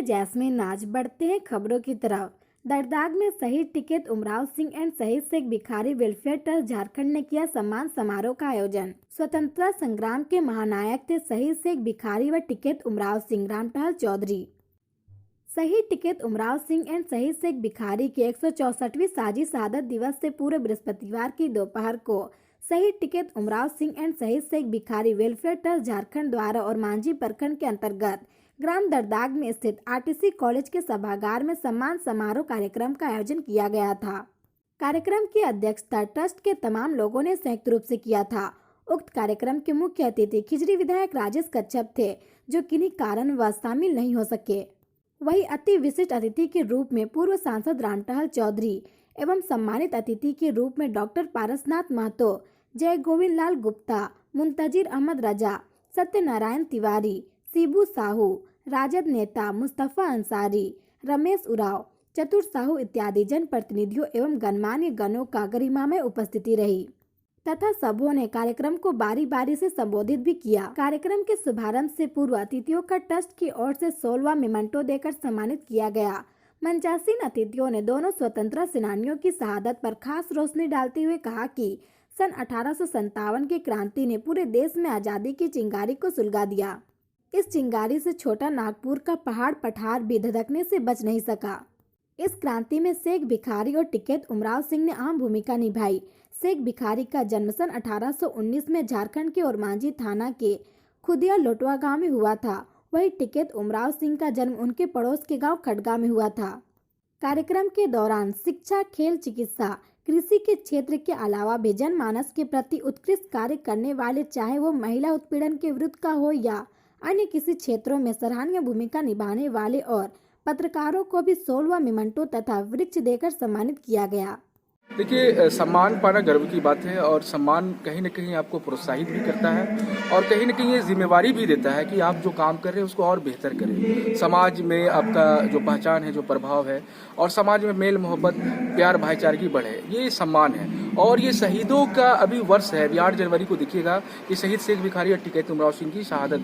Jasmine नाज। बढ़ते हैं खबरों की तरफ। दरदाग में शहीद टिकैत उमराव सिंह एंड शहीद शेख भिखारी वेलफेयर ट्रस्ट झारखंड ने किया सम्मान समारोह का आयोजन। स्वतंत्रता संग्राम के महानायक थे शहीद शेख भिखारी व टिकैत उमराव सिंह। रामटहल चौधरी। शहीद टिकैत उमराव सिंह एंड शहीद शेख भिखारी के 164वीं साजी शहादत दिवस से पूर्व बृहस्पतिवार की दोपहर को शहीद टिकैत उमराव सिंह एंड शहीद शेख भिखारी वेलफेयर ट्रस्ट झारखंड द्वारा और मांझी प्रखंड के अंतर्गत ग्राम दरदाग में स्थित आरटीसी कॉलेज के सभागार में सम्मान समारोह कार्यक्रम का आयोजन किया गया था। कार्यक्रम की अध्यक्षता ट्रस्ट के तमाम लोगों ने संयुक्त रूप से किया था। उक्त कार्यक्रम के मुख्य अतिथि खिजरी विधायक राजेश कच्छप थे, जो किन्हीं कारणवश शामिल नहीं हो सके। वही अति विशिष्ट अतिथि के रूप में पूर्व सांसद रामटहल चौधरी एवं सम्मानित अतिथि के रूप में डॉक्टर पारसनाथ महतो, जय गोविंद लाल गुप्ता, मुंतजिर अहमद रजा, सत्यनारायण तिवारी, शिबू साहू, राजद नेता मुस्तफा अंसारी, रमेश उराव, चतुर साहू इत्यादि जनप्रतिनिधियों एवं गणमान्य गणों का गरिमामय उपस्थिति रही तथा सबों ने कार्यक्रम को बारी बारी से संबोधित भी किया। कार्यक्रम के शुभारंभ से पूर्व अतिथियों का ट्रस्ट की ओर से 16वां मेमेंटो देकर सम्मानित किया गया। मंचासीन अतिथियों ने दोनों स्वतंत्रता सेनानियों की शहादत पर खास रोशनी डालते हुए कहा कि सन 1857 की क्रांति ने पूरे देश में आजादी की चिंगारी को सुलगा दिया। इस चिंगारी से छोटा नागपुर का पहाड़ पठार भी धधकने से बच नहीं सका। इस क्रांति में शेख भिखारी और टिकैत उमराव सिंह ने अहम भूमिका निभाई। शेख भिखारी का जन्म सन 1819 में झारखंड के ओरमांझी थाना के खुदिया लोटवा गांव में हुआ था। वही टिकैत उमराव सिंह का जन्म उनके पड़ोस के गांव खड़गा में हुआ था। कार्यक्रम के दौरान शिक्षा, खेल, चिकित्सा, कृषि के क्षेत्र के अलावा भी जनमानस के प्रति उत्कृष्ट कार्य करने वाले, चाहे वो महिला उत्पीड़न के विरुद्ध का हो या अन्य किसी क्षेत्रों में सराहनीय भूमिका निभाने वाले और पत्रकारों को भी 16वां मेमेंटो तथा वृक्ष देकर सम्मानित किया गया। देखिए, सम्मान पाना गर्व की बात है और सम्मान कहीं न कहीं आपको प्रोत्साहित भी करता है और कहीं न कहीं ये जिम्मेवारी भी देता है कि आप जो काम कर रहे हैं उसको और बेहतर करें। समाज में आपका जो पहचान है, जो प्रभाव है और समाज में मेल मोहब्बत, प्यार, भाईचारगी बढ़े, ये सम्मान है। और ये शहीदों का अभी वर्ष है। अभी 8 जनवरी को देखिएगा कि शहीद शेख भिखारी और टिकैत उमराव सिंह की शहादत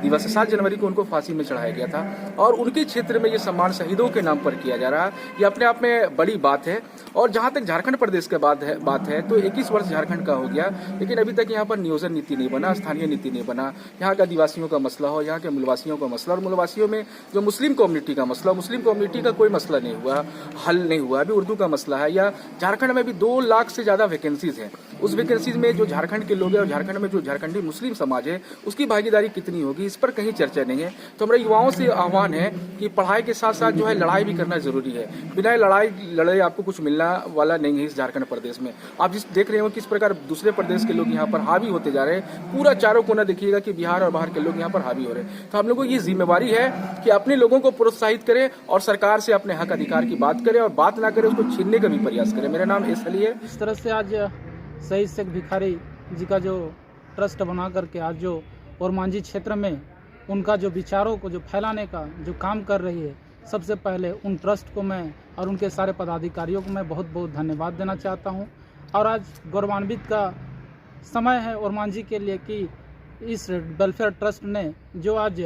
दिवस है। 7 जनवरी को उनको फांसी में चढ़ाया गया था और उनके क्षेत्र में ये सम्मान शहीदों के नाम पर किया जा रहा है। ये अपने आप में बड़ी बात है। और जहाँ तक झारखंड प्रदेश के बात है तो 21 वर्ष झारखंड का हो गया, लेकिन अभी तक यहाँ पर नियोजन नीति नहीं बना, स्थानीय नीति नहीं बना। यहाँ का आदिवासियों का मसला हो, यहाँ के मूलवासियों का मसला और मूलवासियों में जो मुस्लिम कम्युनिटी का मसला, मुस्लिम कम्युनिटी का कोई मसला नहीं हुआ, हल नहीं हुआ। अभी उर्दू का मसला है। या झारखंड में भी 2 लाख से ज्यादा वैकेंसीज हैं। उस वैकेंसीज में जो झारखंड के लोग हैं और झारखंड में जो झारखंडी मुस्लिम समाज है उसकी भागीदारी कितनी होगी, इस पर कहीं चर्चा नहीं है। तो हमारे युवाओं से आह्वान है कि पढ़ाई के साथ साथ जो है लड़ाई भी करना जरूरी है। बिना लड़ाई लड़े आपको कुछ मिलना वाला नहीं है। इस झारखंड प्रदेश में आप जिस देख रहे हो किस प्रकार दूसरे प्रदेश के लोग यहाँ पर हावी होते जा रहे हैं, पूरा चारों कोना देखिएगा कि बिहार और बाहर के लोग यहाँ पर हावी हो रहे हैं। तो हम लोगों की ये जिम्मेवारी है कि अपने लोगों को प्रोत्साहित करें और सरकार से अपने हक अधिकार की बात करें और बात ना करें उसको छीनने का भी प्रयास करें। मेरा नाम एस अली है। इस तरह से आज शहीद शेख भिखारी जी का जो ट्रस्ट बना करके आज जो ओरमांझी क्षेत्र में उनका जो विचारों को जो फैलाने का जो काम कर रही है, सबसे पहले उन ट्रस्ट को मैं और उनके सारे पदाधिकारियों को मैं बहुत बहुत धन्यवाद देना चाहता हूं। और आज गौरवान्वित का समय है ओरमांझी के लिए कि इस वेलफेयर ट्रस्ट ने जो आज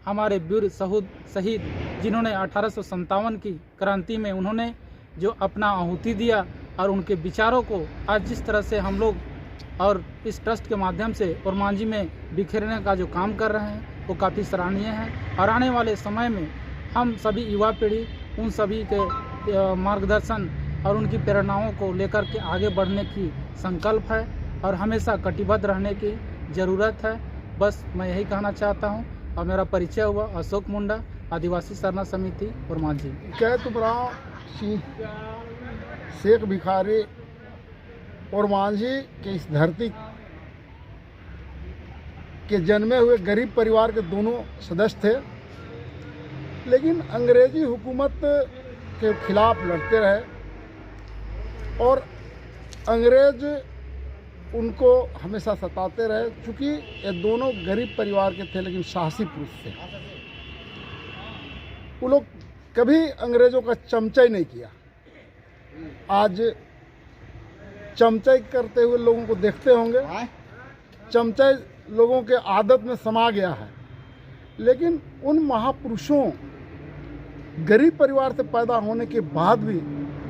हमारे वीर शहीद जिन्होंने 1857 की क्रांति में उन्होंने जो अपना आहुति दिया और उनके विचारों को आज जिस तरह से हम लोग और इस ट्रस्ट के माध्यम से ओरमांझी में बिखेरने का जो काम कर रहे हैं वो काफ़ी सराहनीय है। और आने वाले समय में हम सभी युवा पीढ़ी उन सभी के मार्गदर्शन और उनकी प्रेरणाओं को लेकर के आगे बढ़ने की संकल्प है और हमेशा कटिबद्ध रहने की ज़रूरत है। बस मैं यही कहना चाहता हूँ। और मेरा परिचय हुआ अशोक मुंडा, आदिवासी सरना समिति ओरमांझी। टिकैत उमराव सिंह शेख भिखारी ओरमांझी के इस धरती के जन्मे हुए गरीब परिवार के दोनों सदस्य थे, लेकिन अंग्रेजी हुकूमत के खिलाफ लड़ते रहे और अंग्रेज उनको हमेशा सताते रहे। चूँकि ये दोनों गरीब परिवार के थे लेकिन साहसी पुरुष थे, वो लोग कभी अंग्रेजों का चमचाई नहीं किया। आज चमचाई करते हुए लोगों को देखते होंगे, चमचाई लोगों के आदत में समा गया है, लेकिन उन महापुरुषों गरीब परिवार से पैदा होने के बाद भी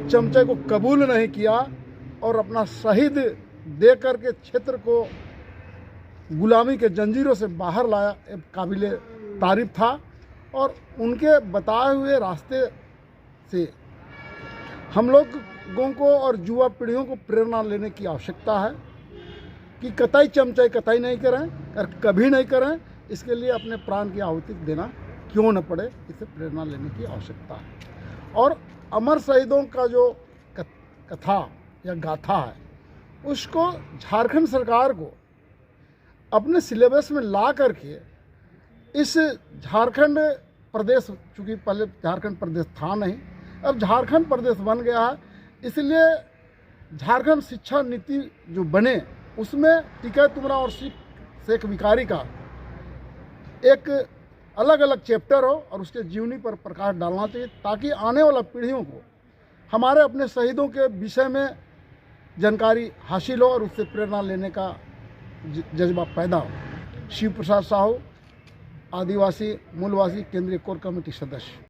चमचे को कबूल नहीं किया और अपना शहीद दे कर के क्षेत्र को गुलामी के जंजीरों से बाहर लाया, काबिल तारीफ था। और उनके बताए हुए रास्ते से हम लोगों को और युवा पीढ़ियों को प्रेरणा लेने की आवश्यकता है कि कतई चमचाई कतई नहीं करें और कभी नहीं करें। इसके लिए अपने प्राण की आहुति देना क्यों न पड़े, इसे प्रेरणा लेने की आवश्यकता है। और अमर शहीदों का जो कथा या गाथा है उसको झारखंड सरकार को अपने सिलेबस में ला करके इस झारखंड प्रदेश, चूँकि पहले झारखंड प्रदेश था नहीं, अब झारखंड प्रदेश बन गया है, इसलिए झारखंड शिक्षा नीति जो बने उसमें टिकैत उमराव और शेख भिखारी का एक अलग अलग चैप्टर हो और उसके जीवनी पर प्रकाश डालना चाहिए, ताकि आने वाला पीढ़ियों को हमारे अपने शहीदों के विषय में जानकारी हासिल हो और उससे प्रेरणा लेने का जज्बा पैदा हो। शिव प्रसाद साहू, आदिवासी मूलवासी केंद्रीय कोर कमेटी सदस्य।